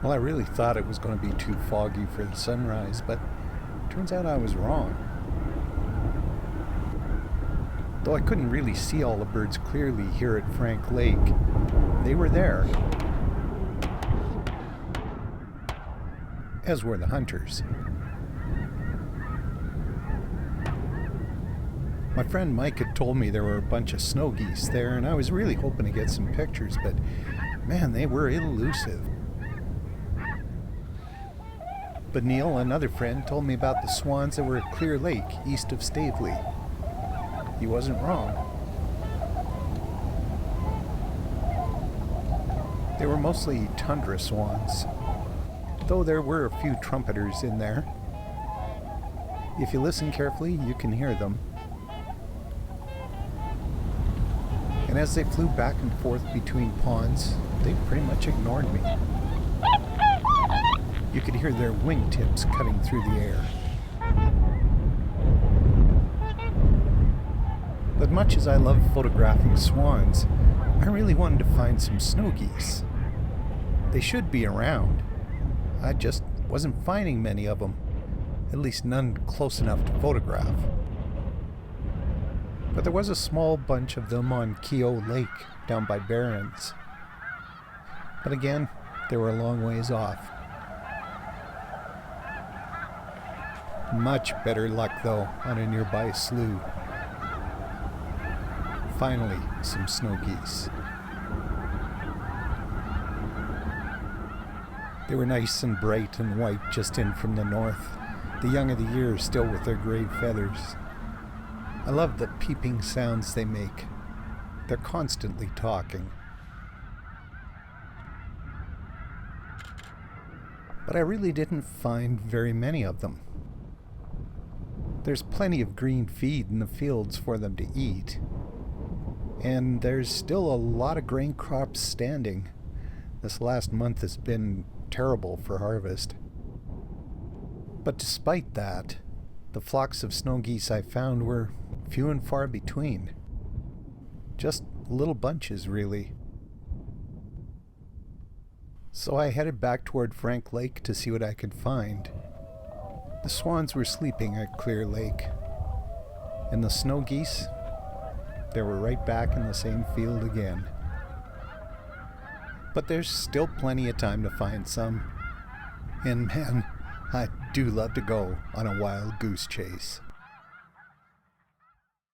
Well, I really thought it was going to be too foggy for the sunrise, but turns out I was wrong. Though I couldn't really see all the birds clearly here at Frank Lake, they were there, as were the hunters. My friend Mike had told me there were a bunch of snow geese there, and I was really hoping to get some pictures, but man, they were elusive. But Neil, another friend, told me about the swans that were at Clear Lake, east of Staveley. He wasn't wrong. They were mostly tundra swans, though there were a few trumpeters in there. If you listen carefully, you can hear them. And as they flew back and forth between ponds, they pretty much ignored me. You could hear their wingtips cutting through the air. But much as I love photographing swans, I really wanted to find some snow geese. They should be around. I just wasn't finding many of them, at least none close enough to photograph. But there was a small bunch of them on Keogh Lake down by Barron's. But again, they were a long ways off. Much better luck, though, on a nearby slough. Finally, some snow geese. They were nice and bright and white just in from the north, the young of the year still with their gray feathers. I love the peeping sounds they make. They're constantly talking. But I really didn't find very many of them. There's plenty of green feed in the fields for them to eat. And there's still a lot of grain crops standing. This last month has been terrible for harvest. But despite that, the flocks of snow geese I found were few and far between. Just little bunches, really. So I headed back toward Frank Lake to see what I could find. The swans were sleeping at Clear Lake, and the snow geese, they were right back in the same field again. But there's still plenty of time to find some. And man, I do love to go on a wild goose chase.